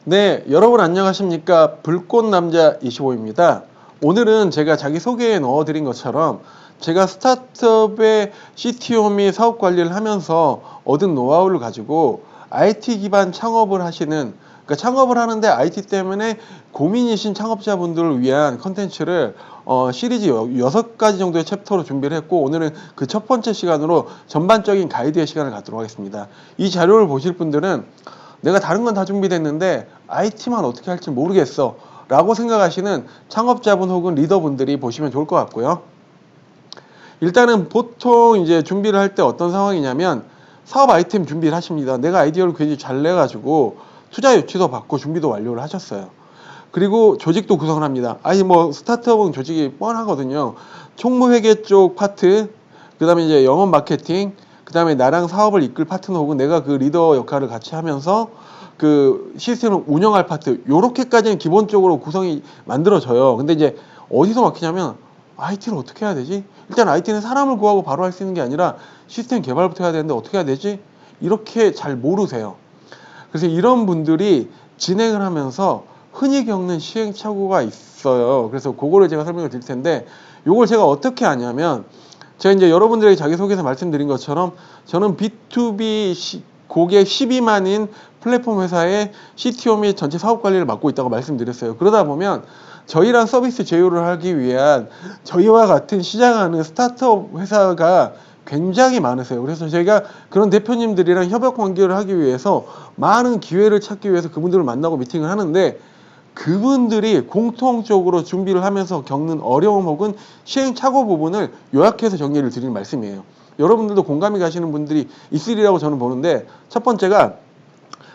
네, 여러분 안녕하십니까? 불꽃남자 25입니다. 오늘은 제가 자기소개에 넣어드린 것처럼 제가 스타트업의 CTO 및 사업 관리를 하면서 얻은 노하우를 가지고 IT 기반 창업을 하시는, 그러니까 창업을 하는데 IT 때문에 고민이신 창업자분들을 위한 컨텐츠를 시리즈 6가지 정도의 챕터로 준비를 했고, 오늘은 그 첫 번째 시간으로 전반적인 가이드의 시간을 갖도록 하겠습니다. 이 자료를 보실 분들은 내가 다른 건 다 준비됐는데 IT만 어떻게 할지 모르겠어 라고 생각하시는 창업자분 혹은 리더분들이 보시면 좋을 것 같고요. 일단은 보통 이제 준비를 할 때 어떤 상황이냐면 사업 아이템 준비를 하십니다. 내가 아이디어를 굉장히 잘 내가지고 투자 유치도 받고 준비도 완료를 하셨어요. 그리고 조직도 구성을 합니다. 아니 뭐 스타트업은 조직이 뻔하거든요. 총무회계 쪽 파트, 그 다음에 이제 영업 마케팅, 그 다음에 나랑 사업을 이끌 파트너 혹은 내가 그 리더 역할을 같이 하면서 그 시스템을 운영할 파트, 요렇게까지는 기본적으로 구성이 만들어져요. 근데 이제 어디서 막히냐면 IT를 어떻게 해야 되지? 일단 IT는 사람을 구하고 바로 할 수 있는 게 아니라 시스템 개발부터 해야 되는데 어떻게 해야 되지? 이렇게 잘 모르세요. 그래서 이런 분들이 진행을 하면서 흔히 겪는 시행착오가 있어요. 그래서 그거를 제가 설명을 드릴 텐데, 요걸 제가 어떻게 하냐면, 제가 이제 여러분들에게 자기소개에서 말씀드린 것처럼 저는 B2B 고객 12만인 플랫폼 회사의 CTO 및 전체 사업 관리를 맡고 있다고 말씀드렸어요. 그러다 보면 저희랑 서비스 제휴를 하기 위한 저희와 같은 시작하는 스타트업 회사가 굉장히 많으세요. 그래서 제가 그런 대표님들이랑 협업 관계를 하기 위해서 많은 기회를 찾기 위해서 그분들을 만나고 미팅을 하는데, 그분들이 공통적으로 준비를 하면서 겪는 어려움 혹은 시행착오 부분을 요약해서 정리를 드리는 말씀이에요. 여러분들도 공감이 가시는 분들이 있으리라고 저는 보는데, 첫 번째가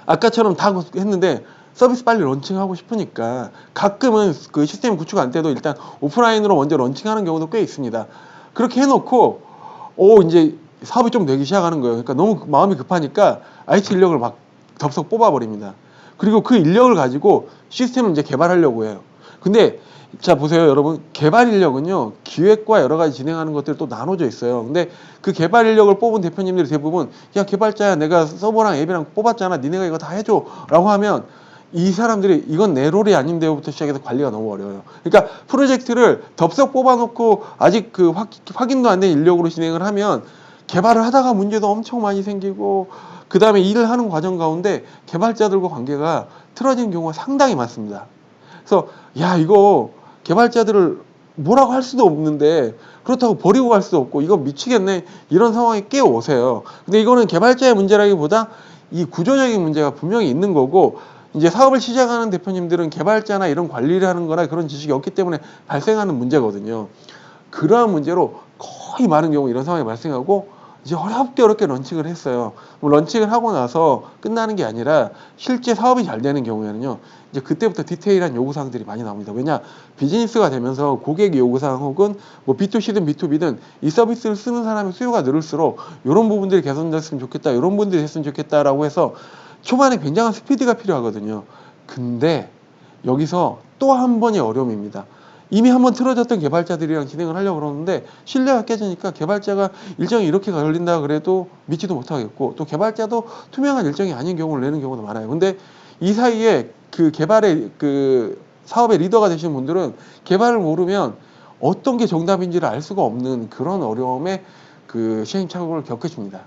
아까처럼 다 했는데 서비스 빨리 런칭하고 싶으니까 가끔은 그 시스템 구축 안 돼도 일단 오프라인으로 먼저 런칭하는 경우도 꽤 있습니다. 그렇게 해놓고 이제 사업이 좀 되기 시작하는 거예요. 그러니까 너무 마음이 급하니까 IT 인력을 막 덥석 뽑아버립니다. 그리고 그 인력을 가지고 시스템을 이제 개발하려고 해요. 근데 자 보세요 여러분, 개발 인력은요 기획과 여러 가지 진행하는 것들이 또 나눠져 있어요. 근데 그 개발 인력을 뽑은 대표님들이 대부분 야 개발자야 내가 서버랑 앱이랑 뽑았잖아 니네가 이거 다 해줘 라고 하면, 이 사람들이 이건 내 롤이 아닌데요부터 시작해서 관리가 너무 어려워요. 그러니까 프로젝트를 덥석 뽑아놓고 아직 그 확인도 안 된 인력으로 진행을 하면 개발을 하다가 문제도 엄청 많이 생기고, 그 다음에 일을 하는 과정 가운데 개발자들과 관계가 틀어지는 경우가 상당히 많습니다. 그래서 야 이거 개발자들을 뭐라고 할 수도 없는데 그렇다고 버리고 갈 수도 없고 이거 미치겠네 이런 상황이 꽤 오세요. 근데 이거는 개발자의 문제라기보다 이 구조적인 문제가 분명히 있는 거고, 이제 사업을 시작하는 대표님들은 개발자나 이런 관리를 하는 거나 그런 지식이 없기 때문에 발생하는 문제거든요. 그러한 문제로 거의 많은 경우 이런 상황이 발생하고 이제 어렵게 런칭을 했어요. 런칭을 하고 나서 끝나는 게 아니라 실제 사업이 잘 되는 경우에는요, 이제 그때부터 디테일한 요구사항들이 많이 나옵니다. 왜냐, 비즈니스가 되면서 고객 요구사항 혹은 뭐 B2C든 B2B든 이 서비스를 쓰는 사람의 수요가 늘을수록 이런 부분들이 개선됐으면 좋겠다, 이런 부분들이 됐으면 좋겠다라고 해서 초반에 굉장한 스피드가 필요하거든요. 근데 여기서 또 한 번의 어려움입니다. 이미 한번 틀어졌던 개발자들이랑 진행을 하려고 그러는데 신뢰가 깨지니까 개발자가 일정이 이렇게 걸린다 그래도 믿지도 못하겠고, 또 개발자도 투명한 일정이 아닌 경우를 내는 경우도 많아요. 근데 이 사이에 그 개발의 그 사업의 리더가 되시는 분들은 개발을 모르면 어떤 게 정답인지를 알 수가 없는 그런 어려움에 그 시행착오를 겪으십니다.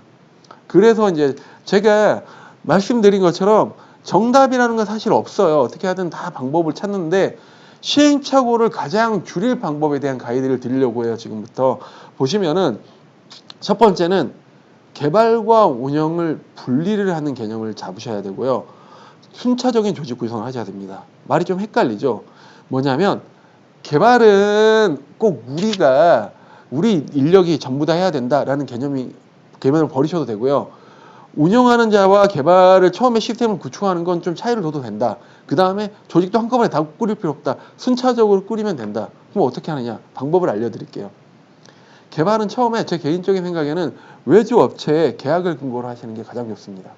그래서 이제 제가 말씀드린 것처럼 정답이라는 건 사실 없어요. 어떻게 하든 다 방법을 찾는데 시행착오를 가장 줄일 방법에 대한 가이드를 드리려고 해요. 지금부터 보시면은 첫 번째는 개발과 운영을 분리를 하는 개념을 잡으셔야 되고요. 순차적인 조직 구성을 하셔야 됩니다. 말이 좀 헷갈리죠? 뭐냐면 개발은 꼭 우리 인력이 전부 다 해야 된다라는 개념을 버리셔도 되고요. 운영하는 자와 개발을 처음에 시스템을 구축하는 건 좀 차이를 둬도 된다. 그 다음에 조직도 한꺼번에 다 꾸릴 필요 없다. 순차적으로 꾸리면 된다. 그럼 어떻게 하느냐? 방법을 알려드릴게요. 개발은 처음에 제 개인적인 생각에는 외주 업체에 계약을 근거로 하시는 게 가장 좋습니다.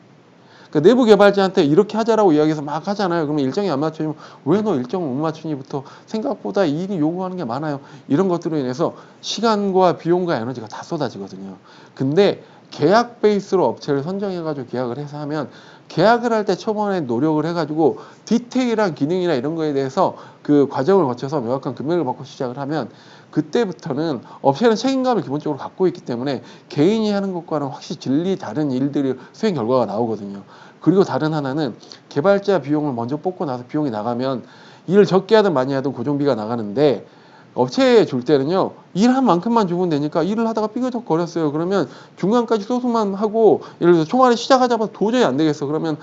그러니까 내부 개발자한테 이렇게 하자라고 이야기해서 막 하잖아요. 그러면 일정이 안 맞추면 왜 너 일정을 못 맞추니부터 생각보다 일이 요구하는 게 많아요. 이런 것들로 인해서 시간과 비용과 에너지가 다 쏟아지거든요. 근데 계약 베이스로 업체를 선정해가지고 계약을 해서 하면 계약을 할 때 초반에 노력을 해가지고 디테일한 기능이나 이런 거에 대해서 그 과정을 거쳐서 명확한 금액을 받고 시작을 하면 그때부터는 업체는 책임감을 기본적으로 갖고 있기 때문에 개인이 하는 것과는 확실히 질리 다른 일들이 수행 결과가 나오거든요. 그리고 다른 하나는 개발자 비용을 먼저 뽑고 나서 비용이 나가면 일을 적게 하든 많이 하든 고정비가 나가는데 업체에 줄 때는요, 일한 만큼만 주면 되니까 일을 하다가 삐그덕 거렸어요. 그러면 중간까지 소수만 하고, 예를 들어서 초반에 시작하자마자 도저히 안 되겠어. 그러면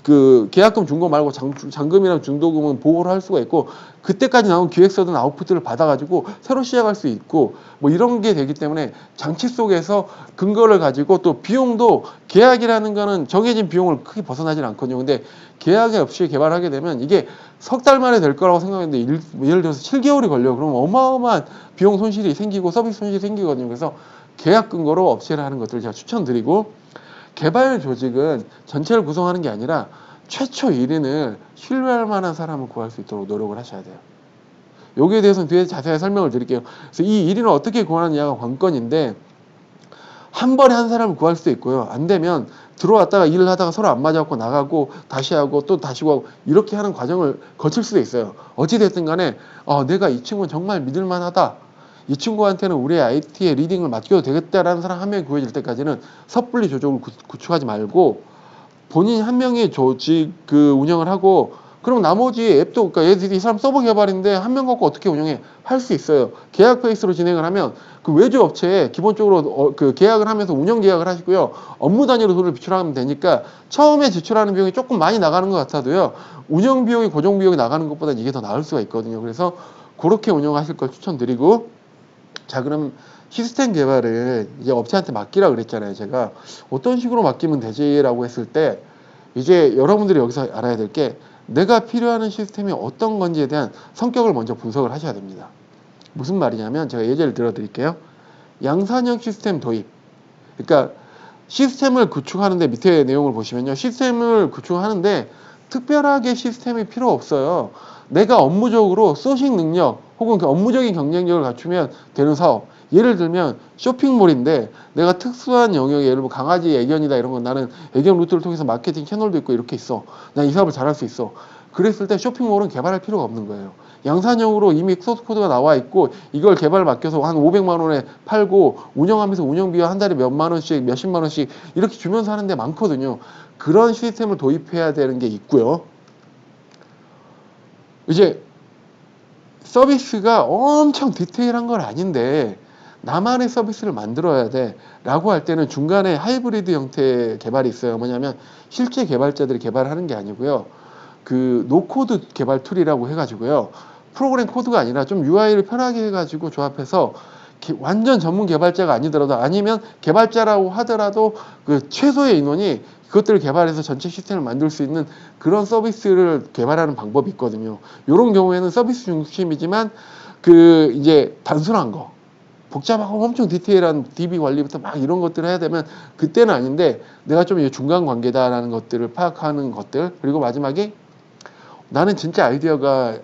그 계약금 준 거 말고 잔금이랑 중도금은 보호를 할 수가 있고, 그때까지 나온 기획서든 아웃풋을 받아가지고 새로 시작할 수 있고, 뭐 이런 게 되기 때문에 장치 속에서 근거를 가지고 또 비용도 계약이라는 거는 정해진 비용을 크게 벗어나질 않거든요. 근데 계약이 없이 개발하게 되면 이게 석 달 만에 될 거라고 생각했는데 예를 들어서 7개월이 걸려요. 그러면 어마어마한 비용 손실이 생기고 서비스 손실이 생기거든요. 그래서 계약 근거로 업체를 하는 것들을 제가 추천드리고, 개발 조직은 전체를 구성하는 게 아니라 최초 1인을 신뢰할 만한 사람을 구할 수 있도록 노력을 하셔야 돼요. 여기에 대해서는 뒤에 자세히 설명을 드릴게요. 그래서 이 1인을 어떻게 구하느냐가 관건인데, 한 번에 한 사람을 구할 수도 있고요. 안 되면 들어왔다가 일을 하다가 서로 안 맞아갖고 나가고 다시 하고 또 다시 하고 이렇게 하는 과정을 거칠 수도 있어요. 어찌됐든 간에 내가 이 친구는 정말 믿을만하다. 이 친구한테는 우리의 IT의 리딩을 맡겨도 되겠다라는 사람 한 명이 구해질 때까지는 섣불리 조직을 구축하지 말고 본인 한 명이 조직 그 운영을 하고, 그럼 나머지 앱도, 그러니까 얘들이 이 사람 서버 개발인데 한 명 갖고 어떻게 운영해? 할 수 있어요. 계약 베이스로 진행을 하면 그 외주 업체에 기본적으로 그 계약을 하면서 운영 계약을 하시고요. 업무 단위로 돈을 비출하면 되니까 처음에 지출하는 비용이 조금 많이 나가는 것 같아도요. 운영 비용이 고정 비용이 나가는 것보다 이게 더 나을 수가 있거든요. 그래서 그렇게 운영하실 걸 추천드리고, 자, 그럼 시스템 개발을 이제 업체한테 맡기라 그랬잖아요. 제가 어떤 식으로 맡기면 되지라고 했을 때, 이제 여러분들이 여기서 알아야 될 게, 내가 필요하는 시스템이 어떤 건지에 대한 성격을 먼저 분석을 하셔야 됩니다. 무슨 말이냐면 제가 예제를 들어 드릴게요. 양산형 시스템 도입. 그러니까 시스템을 구축하는데, 밑에 내용을 보시면요. 시스템을 구축하는데 특별하게 시스템이 필요 없어요. 내가 업무적으로 소싱 능력 혹은 그 업무적인 경쟁력을 갖추면 되는 사업. 예를 들면 쇼핑몰인데 내가 특수한 영역에, 예를 들면 강아지 애견이다 이런 건 나는 애견 루트를 통해서 마케팅 채널도 있고 이렇게 있어. 난 이 사업을 잘할 수 있어. 그랬을 때 쇼핑몰은 개발할 필요가 없는 거예요. 양산형으로 이미 소스 코드가 나와 있고 이걸 개발 맡겨서 한 500만 원에 팔고 운영하면서 운영비와 한 달에 몇만 원씩 몇십만 원씩 이렇게 주면서 하는 데 많거든요. 그런 시스템을 도입해야 되는 게 있고요. 이제 서비스가 엄청 디테일한 건 아닌데 나만의 서비스를 만들어야 돼 라고 할 때는 중간에 하이브리드 형태의 개발이 있어요. 뭐냐면 실제 개발자들이 개발하는 게 아니고요. 그 노코드 개발 툴이라고 해가지고요. 프로그램 코드가 아니라 좀 UI를 편하게 해가지고 조합해서 완전 전문 개발자가 아니더라도, 아니면 개발자라고 하더라도 그 최소의 인원이 그것들을 개발해서 전체 시스템을 만들 수 있는 그런 서비스를 개발하는 방법이 있거든요. 이런 경우에는 서비스 중심이지만 그 이제 단순한 거, 복잡하고 엄청 디테일한 DB 관리부터 막 이런 것들을 해야 되면 그때는 아닌데, 내가 좀 중간 관계다라는 것들을 파악하는 것들. 그리고 마지막에 나는 진짜 아이디어가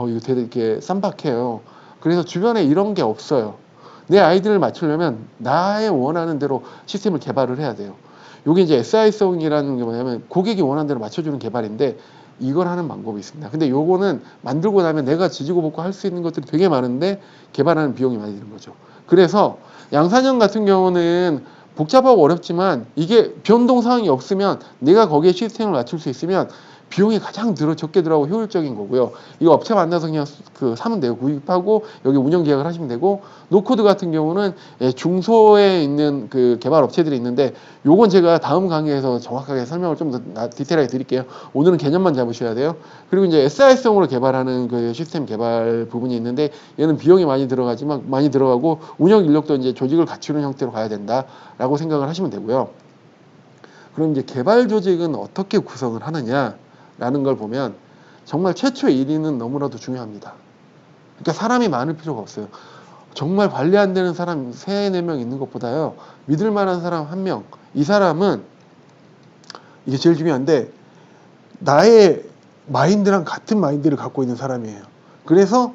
이거 되게 이렇게 쌈박해요. 그래서 주변에 이런 게 없어요. 내 아이디어를 맞추려면 나의 원하는 대로 시스템을 개발을 해야 돼요. 이게 이제 SI성이라는 게 뭐냐면 고객이 원하는 대로 맞춰주는 개발인데, 이걸 하는 방법이 있습니다. 근데 요거는 만들고 나면 내가 지지고 볶고 할 수 있는 것들이 되게 많은데 개발하는 비용이 많이 드는 거죠. 그래서 양산형 같은 경우는 복잡하고 어렵지만 이게 변동 사항이 없으면, 내가 거기에 시스템을 맞출 수 있으면 비용이 가장 적게 들어가고 효율적인 거고요. 이거 업체 만나서 그냥 사면 돼요. 구입하고 여기 운영 계약을 하시면 되고, 노코드 같은 경우는 중소에 있는 그 개발 업체들이 있는데, 요건 제가 다음 강의에서 정확하게 설명을 좀 더 디테일하게 드릴게요. 오늘은 개념만 잡으셔야 돼요. 그리고 이제 SI성으로 개발하는 그 시스템 개발 부분이 있는데, 얘는 비용이 많이 들어가고 운영 인력도 이제 조직을 갖추는 형태로 가야 된다라고 생각을 하시면 되고요. 그럼 이제 개발 조직은 어떻게 구성을 하느냐? 라는 걸 보면 정말 최초 1위는 너무나도 중요합니다. 그러니까 사람이 많을 필요가 없어요. 정말 관리 안 되는 사람 3, 4명 있는 것보다요. 믿을 만한 사람 1명. 이 사람은 이게 제일 중요한데 나의 마인드랑 같은 마인드를 갖고 있는 사람이에요. 그래서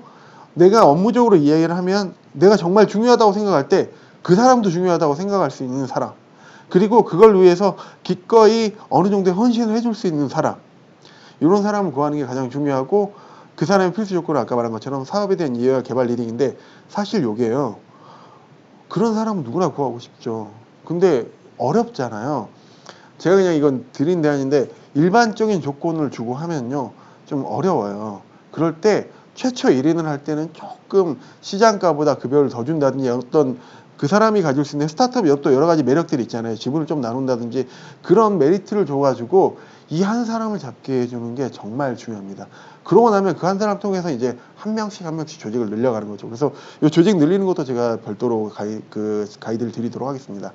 내가 업무적으로 이야기를 하면 내가 정말 중요하다고 생각할 때 그 사람도 중요하다고 생각할 수 있는 사람. 그리고 그걸 위해서 기꺼이 어느 정도의 헌신을 해줄 수 있는 사람, 이런 사람을 구하는 게 가장 중요하고, 그 사람의 필수 조건은 아까 말한 것처럼 사업에 대한 이해와 개발 리딩인데, 사실 요게요, 그런 사람은 누구나 구하고 싶죠. 근데 어렵잖아요. 제가 그냥 이건 드린 대안인데, 일반적인 조건을 주고 하면요 좀 어려워요. 그럴 때 최초 1인을 할 때는 조금 시장가보다 급여를 더 준다든지, 어떤 그 사람이 가질 수 있는 스타트업이 또 여러 가지 매력들이 있잖아요. 지분을 좀 나눈다든지, 그런 메리트를 줘가지고 이 한 사람을 잡게 해주는 게 정말 중요합니다. 그러고 나면 그 한 사람 통해서 이제 한 명씩 한 명씩 조직을 늘려가는 거죠. 그래서 이 조직 늘리는 것도 제가 별도로 가이드를 드리도록 하겠습니다.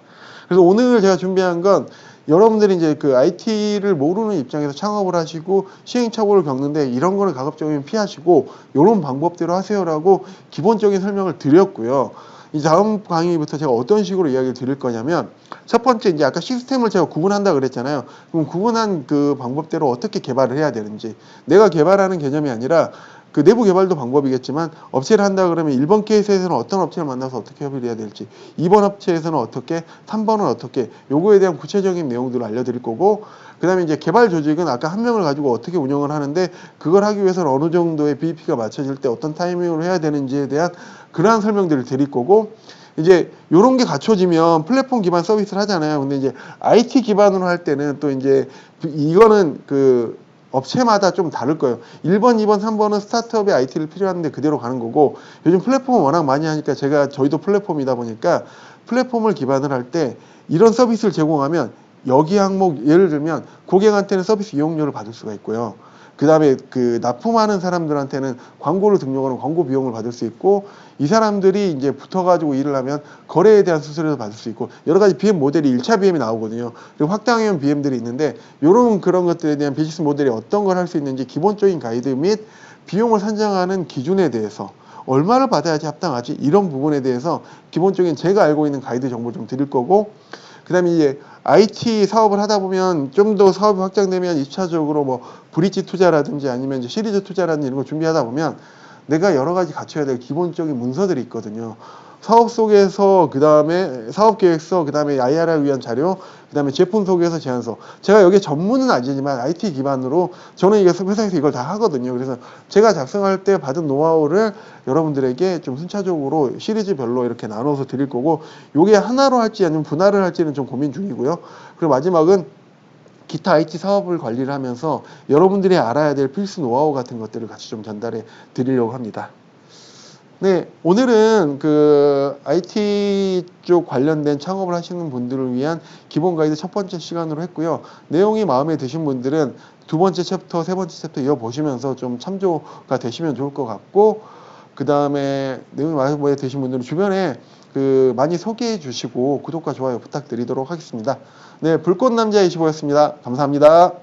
그래서 오늘 제가 준비한 건, 여러분들이 이제 그 IT를 모르는 입장에서 창업을 하시고 시행착오를 겪는데, 이런 거를 가급적이면 피하시고 이런 방법대로 하세요라고 기본적인 설명을 드렸고요. 이 다음 강의부터 제가 어떤 식으로 이야기를 드릴 거냐면, 첫 번째 이제 아까 시스템을 제가 구분한다 그랬잖아요. 그럼 구분한 그 방법대로 어떻게 개발을 해야 되는지, 내가 개발하는 개념이 아니라 그 내부 개발도 방법이겠지만, 업체를 한다 그러면 1번 케이스에서는 어떤 업체를 만나서 어떻게 협의를 해야 될지, 2번 업체에서는 어떻게, 3번은 어떻게, 요거에 대한 구체적인 내용들을 알려드릴 거고, 그 다음에 이제 개발 조직은 아까 한 명을 가지고 어떻게 운영을 하는데, 그걸 하기 위해서는 어느 정도의 BP가 맞춰질 때 어떤 타이밍으로 해야 되는지에 대한 그러한 설명들을 드릴 거고, 이제 요런 게 갖춰지면 플랫폼 기반 서비스를 하잖아요. 근데 이제 IT 기반으로 할 때는 또 이제 이거는 그 업체마다 좀 다를 거예요. 1번, 2번, 3번은 스타트업의 IT를 필요한데 그대로 가는 거고, 요즘 플랫폼을 워낙 많이 하니까, 저희도 플랫폼이다 보니까 플랫폼을 기반을 할 때 이런 서비스를 제공하면, 여기 항목 예를 들면 고객한테는 서비스 이용료를 받을 수가 있고요. 그 다음에 그 납품하는 사람들한테는 광고를 등록하는 광고 비용을 받을 수 있고, 이 사람들이 이제 붙어가지고 일을 하면 거래에 대한 수수료도 받을 수 있고, 여러 가지 BM 모델이 1차 BM이 나오거든요. 그리고 확장형 BM들이 있는데, 요런 그런 것들에 대한 비즈니스 모델이 어떤 걸 할 수 있는지 기본적인 가이드 및 비용을 산정하는 기준에 대해서, 얼마를 받아야지 합당하지, 이런 부분에 대해서 기본적인 제가 알고 있는 가이드 정보를 좀 드릴 거고, 그 다음에 이제 IT 사업을 하다 보면 좀 더 사업이 확장되면 2차적으로 뭐 브릿지 투자라든지 아니면 이제 시리즈 투자라든지 이런 거 준비하다 보면 내가 여러 가지 갖춰야 될 기본적인 문서들이 있거든요. 사업 속에서, 그 다음에 사업 계획서, 그 다음에 IR을 위한 자료, 그 다음에 제품 소개서, 제안서. 제가 여기 전문은 아니지만 IT 기반으로 저는 이게 회사에서 이걸 다 하거든요. 그래서 제가 작성할 때 받은 노하우를 여러분들에게 좀 순차적으로 시리즈별로 이렇게 나눠서 드릴 거고, 요게 하나로 할지 아니면 분할을 할지는 좀 고민 중이고요. 그리고 마지막은 기타 IT 사업을 관리를 하면서 여러분들이 알아야 될 필수 노하우 같은 것들을 같이 좀 전달해 드리려고 합니다. 네, 오늘은 그 IT 쪽 관련된 창업을 하시는 분들을 위한 기본 가이드 첫 번째 시간으로 했고요. 내용이 마음에 드신 분들은 두 번째 챕터, 세 번째 챕터 이어보시면서 좀 참조가 되시면 좋을 것 같고, 그 다음에 내용이 마음에 드신 분들은 주변에 그 많이 소개해 주시고 구독과 좋아요 부탁드리도록 하겠습니다. 네, 불꽃남자 25였습니다. 감사합니다.